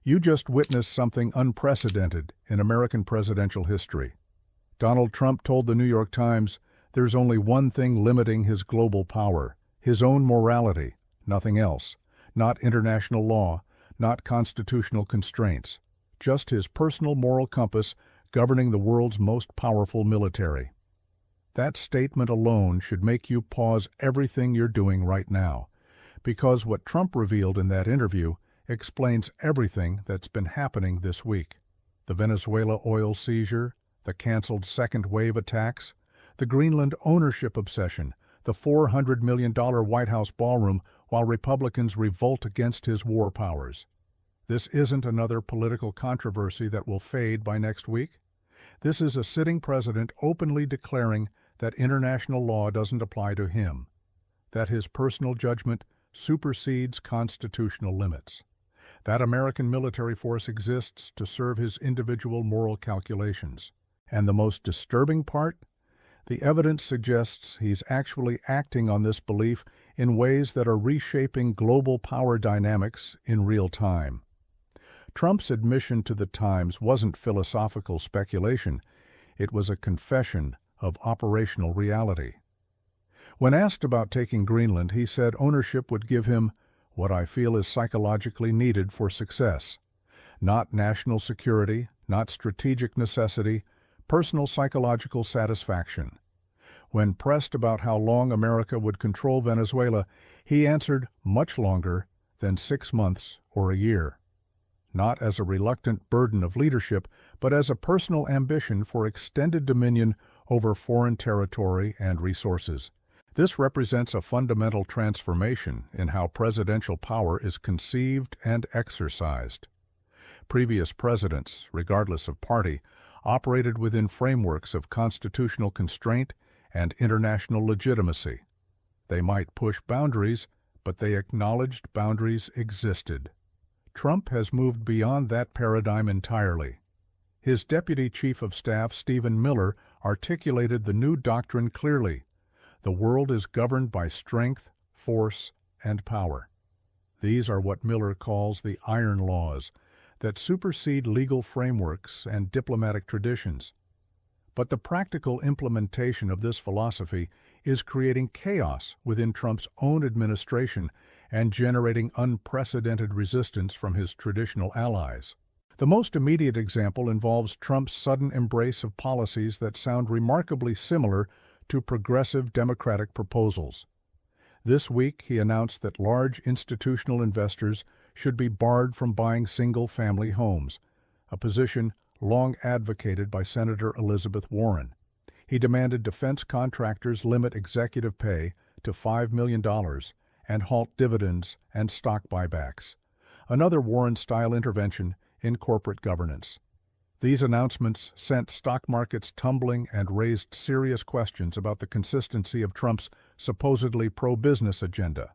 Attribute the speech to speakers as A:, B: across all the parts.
A: You just witnessed something unprecedented in American presidential history. Donald Trump told the New York Times there's only one thing limiting his global power: his own morality, nothing else. Not international law, not constitutional constraints. Just his personal moral compass governing the world's most powerful military. That statement alone should make you pause everything you're doing right now, because what Trump revealed in that interview explains everything that's been happening this week. The Venezuela oil seizure, the canceled second wave attacks, the Greenland ownership obsession, the $400 million White House ballroom while Republicans revolt against his war powers. This isn't another political controversy that will fade by next week. This is a sitting president openly declaring that international law doesn't apply to him, that his personal judgment supersedes constitutional limits, that American military force exists to serve his individual moral calculations. And the most disturbing part? The evidence suggests he's actually acting on this belief in ways that are reshaping global power dynamics in real time. Trump's admission to the Times wasn't philosophical speculation. It was a confession of operational reality. When asked about taking Greenland, he said ownership would give him what I feel is psychologically needed for success. Not national security, not strategic necessity, personal psychological satisfaction. When pressed about how long America would control Venezuela, he answered much longer than 6 months or a year. Not as a reluctant burden of leadership, but as a personal ambition for extended dominion over foreign territory and resources. This represents a fundamental transformation in how presidential power is conceived and exercised. Previous presidents, regardless of party, operated within frameworks of constitutional constraint and international legitimacy. They might push boundaries, but they acknowledged boundaries existed. Trump has moved beyond that paradigm entirely. His Deputy Chief of Staff, Stephen Miller, articulated the new doctrine clearly. The world is governed by strength, force, and power. These are what Miller calls the iron laws that supersede legal frameworks and diplomatic traditions. But the practical implementation of this philosophy is creating chaos within Trump's own administration and generating unprecedented resistance from his traditional allies. The most immediate example involves Trump's sudden embrace of policies that sound remarkably similar to progressive Democratic proposals. This week, he announced that large institutional investors should be barred from buying single-family homes, a position long advocated by Senator Elizabeth Warren. He demanded defense contractors limit executive pay to $5 million and halt dividends and stock buybacks, another Warren-style intervention in corporate governance. These announcements sent stock markets tumbling and raised serious questions about the consistency of Trump's supposedly pro-business agenda.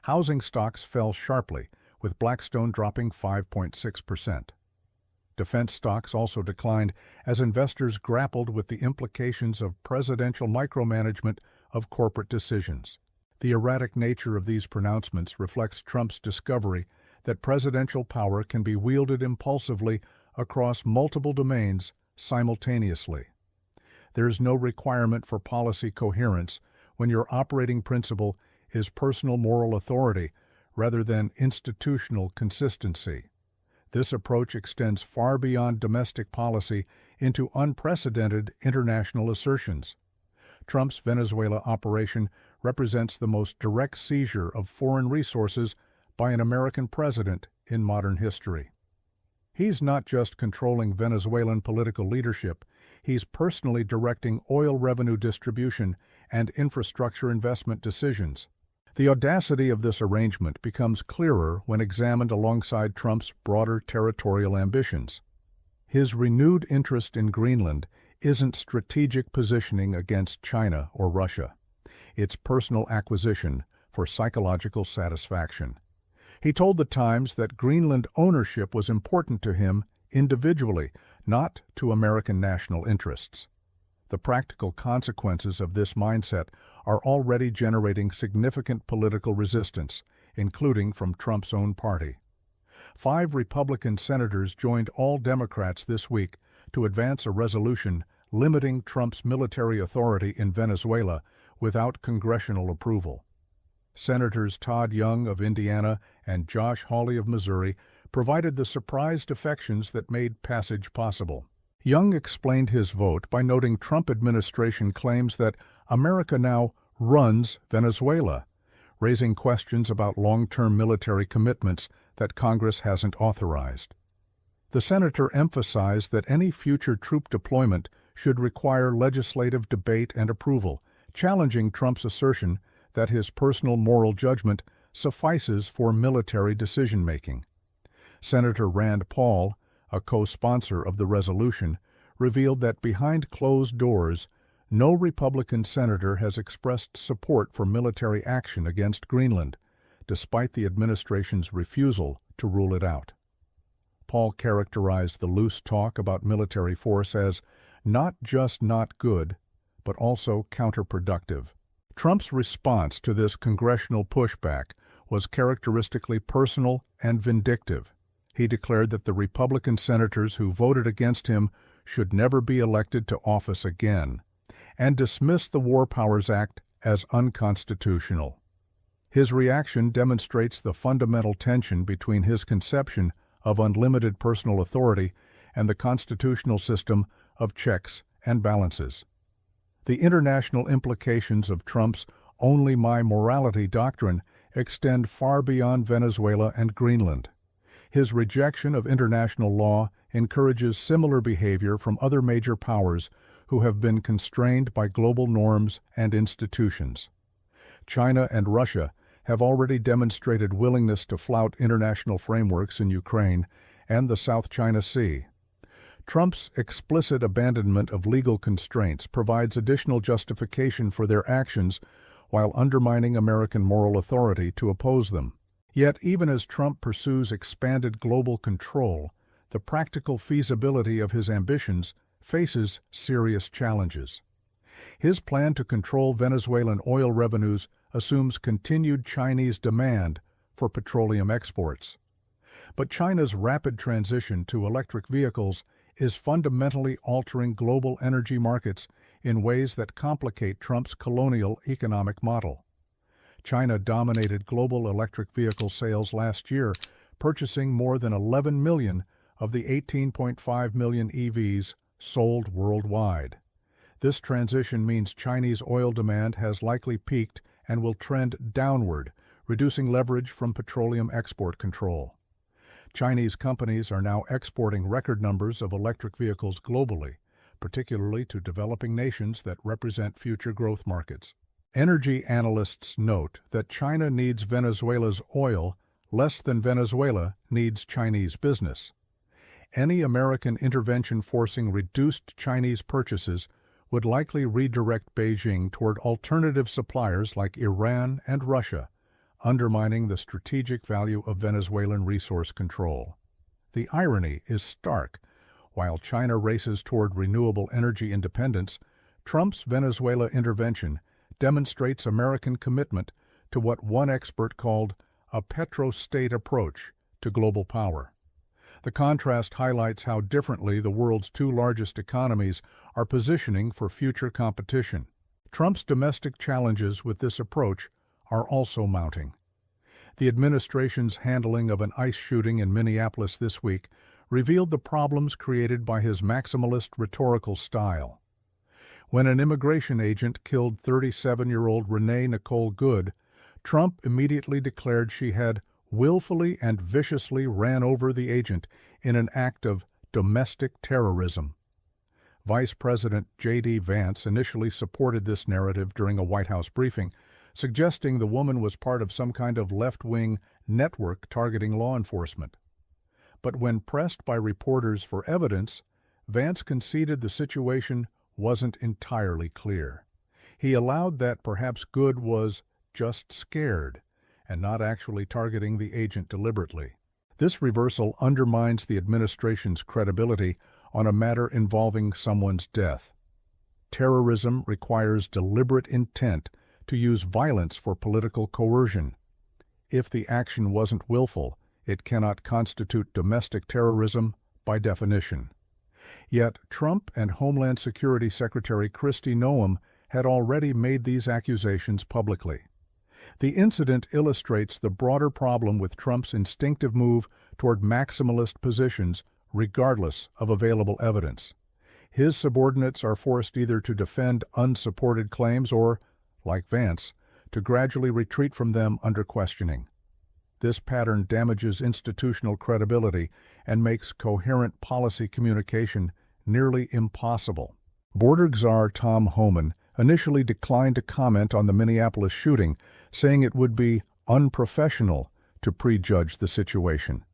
A: Housing stocks fell sharply, with Blackstone dropping 5.6%. Defense stocks also declined as investors grappled with the implications of presidential micromanagement of corporate decisions. The erratic nature of these pronouncements reflects Trump's discovery that presidential power can be wielded impulsively across multiple domains simultaneously. There is no requirement for policy coherence when your operating principle is personal moral authority rather than institutional consistency. This approach extends far beyond domestic policy into unprecedented international assertions. Trump's Venezuela operation represents the most direct seizure of foreign resources by an American president in modern history. He's not just controlling Venezuelan political leadership, he's personally directing oil revenue distribution and infrastructure investment decisions. The audacity of this arrangement becomes clearer when examined alongside Trump's broader territorial ambitions. His renewed interest in Greenland isn't strategic positioning against China or Russia. It's personal acquisition for psychological satisfaction. He told the Times that Greenland ownership was important to him individually, not to American national interests. The practical consequences of this mindset are already generating significant political resistance, including from Trump's own party. 5 Republican senators joined all Democrats this week to advance a resolution limiting Trump's military authority in Venezuela without congressional approval. Senators Todd Young of Indiana and Josh Hawley of Missouri provided the surprise defections that made passage possible. Young explained his vote by noting Trump administration claims that America now runs Venezuela, raising questions about long-term military commitments that Congress hasn't authorized. The senator emphasized that any future troop deployment should require legislative debate and approval, challenging Trump's assertion that his personal moral judgment suffices for military decision-making. Senator Rand Paul, a co-sponsor of the resolution, revealed that behind closed doors, no Republican senator has expressed support for military action against Greenland, despite the administration's refusal to rule it out. Paul characterized the loose talk about military force as not just not good, but also counterproductive. Trump's response to this congressional pushback was characteristically personal and vindictive. He declared that the Republican senators who voted against him should never be elected to office again, and dismissed the War Powers Act as unconstitutional. His reaction demonstrates the fundamental tension between his conception of unlimited personal authority and the constitutional system of checks and balances. The international implications of Trump's "only my morality" doctrine extend far beyond Venezuela and Greenland. His rejection of international law encourages similar behavior from other major powers who have been constrained by global norms and institutions. China and Russia have already demonstrated willingness to flout international frameworks in Ukraine and the South China Sea. Trump's explicit abandonment of legal constraints provides additional justification for their actions while undermining American moral authority to oppose them. Yet, even as Trump pursues expanded global control, the practical feasibility of his ambitions faces serious challenges. His plan to control Venezuelan oil revenues assumes continued Chinese demand for petroleum exports. But China's rapid transition to electric vehicles is fundamentally altering global energy markets in ways that complicate Trump's colonial economic model. China dominated global electric vehicle sales last year, purchasing more than 11 million of the 18.5 million EVs sold worldwide. This transition means Chinese oil demand has likely peaked and will trend downward, reducing leverage from petroleum export control. Chinese companies are now exporting record numbers of electric vehicles globally, particularly to developing nations that represent future growth markets. Energy analysts note that China needs Venezuela's oil less than Venezuela needs Chinese business. Any American intervention forcing reduced Chinese purchases would likely redirect Beijing toward alternative suppliers like Iran and Russia, undermining the strategic value of Venezuelan resource control. The irony is stark. While China races toward renewable energy independence, Trump's Venezuela intervention demonstrates American commitment to what one expert called a petrostate approach to global power. The contrast highlights how differently the world's two largest economies are positioning for future competition. Trump's domestic challenges with this approach are also mounting. The administration's handling of an ICE shooting in Minneapolis this week revealed the problems created by his maximalist rhetorical style. When an immigration agent killed 37-year-old Renee Nicole Good, Trump immediately declared she had willfully and viciously ran over the agent in an act of domestic terrorism. Vice President J.D. Vance initially supported this narrative during a White House briefing, suggesting the woman was part of some kind of left-wing network targeting law enforcement. But when pressed by reporters for evidence, Vance conceded the situation wasn't entirely clear. He allowed that perhaps Good was just scared and not actually targeting the agent deliberately. This reversal undermines the administration's credibility on a matter involving someone's death. Terrorism requires deliberate intent to use violence for political coercion. If the action wasn't willful, It cannot constitute domestic terrorism by definition. Yet Trump and Homeland Security Secretary Kristi Noem had already made these accusations publicly. The incident illustrates the broader problem with Trump's instinctive move toward maximalist positions regardless of available evidence. His subordinates are forced either to defend unsupported claims or, like Vance, to gradually retreat from them under questioning. This pattern damages institutional credibility and makes coherent policy communication nearly impossible. Border Czar Tom Homan initially declined to comment on the Minneapolis shooting, saying it would be unprofessional to prejudge the situation.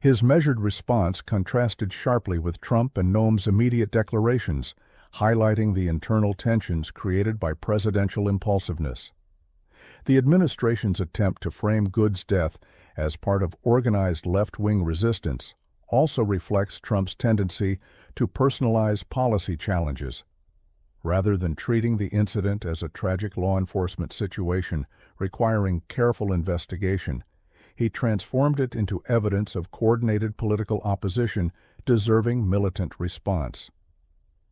A: His measured response contrasted sharply with Trump and Noem's immediate declarations, highlighting the internal tensions created by presidential impulsiveness. The administration's attempt to frame Good's death as part of organized left-wing resistance also reflects Trump's tendency to personalize policy challenges. Rather than treating the incident as a tragic law enforcement situation requiring careful investigation, he transformed it into evidence of coordinated political opposition deserving militant response.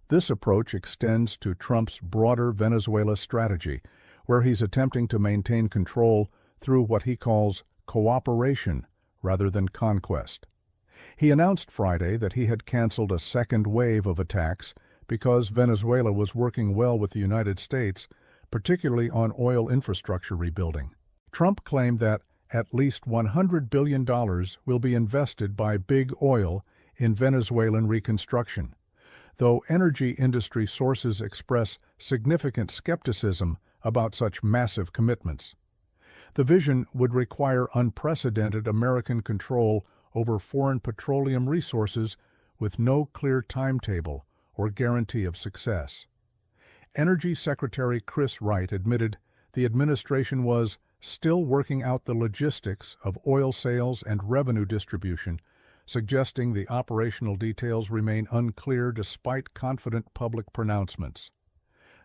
A: This approach extends to Trump's broader Venezuela strategy, where he's attempting to maintain control through what he calls cooperation rather than conquest. He announced Friday that he had canceled a second wave of attacks because Venezuela was working well with the United States, particularly on oil infrastructure rebuilding. Trump claimed that at least $100 billion will be invested by big oil in Venezuelan reconstruction, though energy industry sources express significant skepticism about such massive commitments. The vision would require unprecedented American control over foreign petroleum resources with no clear timetable or guarantee of success. Energy Secretary Chris Wright admitted the administration was still working out the logistics of oil sales and revenue distribution, suggesting the operational details remain unclear despite confident public pronouncements.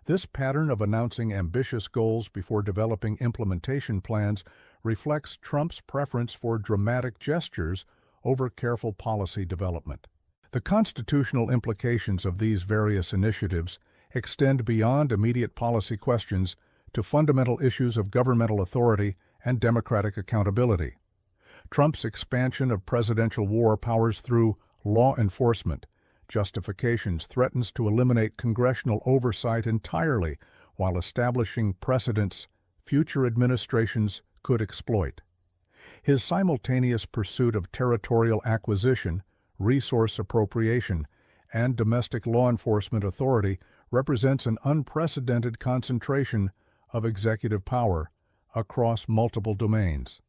A: This pattern of announcing ambitious goals before developing implementation plans reflects Trump's preference for dramatic gestures over careful policy development. The constitutional implications of these various initiatives extend beyond immediate policy questions to fundamental issues of governmental authority and democratic accountability. Trump's expansion of presidential war powers through law enforcement justifications threatens to eliminate congressional oversight entirely while establishing precedents future administrations could exploit. His simultaneous pursuit of territorial acquisition, resource appropriation, and domestic law enforcement authority represents an unprecedented concentration of executive power across multiple domains.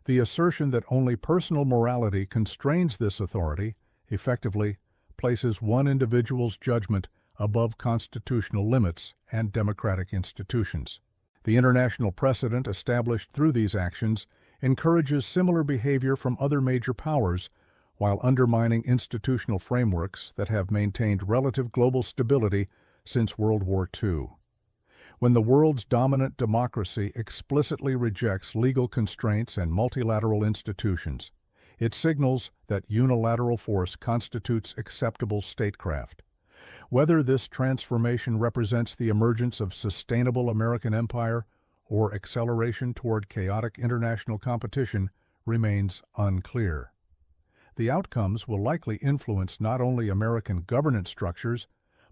A: The assertion that only personal morality constrains this authority effectively places one individual's judgment above constitutional limits and democratic institutions. The international precedent established through these actions encourages similar behavior from other major powers while undermining institutional frameworks that have maintained relative global stability since World War II. When the world's dominant democracy explicitly rejects legal constraints and multilateral institutions, it signals that unilateral force constitutes acceptable statecraft. Whether this transformation represents the emergence of sustainable American empire or acceleration toward chaotic international competition remains unclear. The outcomes will likely influence not only American governance structures,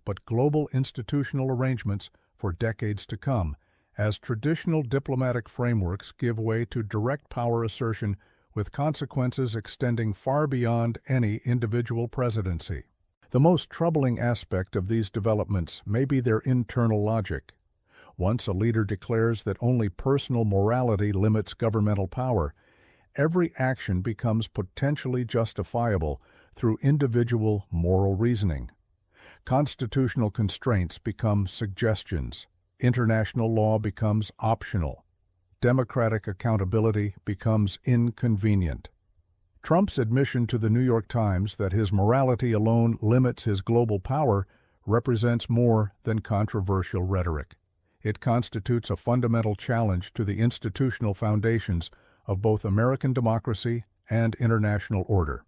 A: but global institutional arrangements for decades to come, as traditional diplomatic frameworks give way to direct power assertion with consequences extending far beyond any individual presidency. The most troubling aspect of these developments may be their internal logic. Once a leader declares that only personal morality limits governmental power, every action becomes potentially justifiable through individual moral reasoning. Constitutional constraints become suggestions. International law becomes optional. Democratic accountability becomes inconvenient. Trump's admission to the New York Times that his morality alone limits his global power represents more than controversial rhetoric. It constitutes a fundamental challenge to the institutional foundations of both American democracy and international order.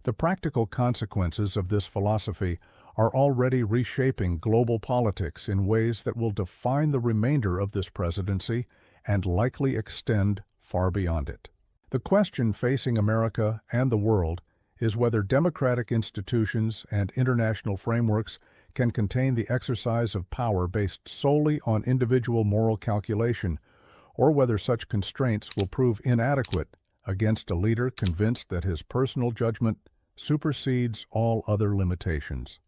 A: The practical consequences of this philosophy are already reshaping global politics in ways that will define the remainder of this presidency and likely extend far beyond it. The question facing America and the world is whether democratic institutions and international frameworks can contain the exercise of power based solely on individual moral calculation, or whether such constraints will prove inadequate against a leader convinced that his personal judgment supersedes all other limitations.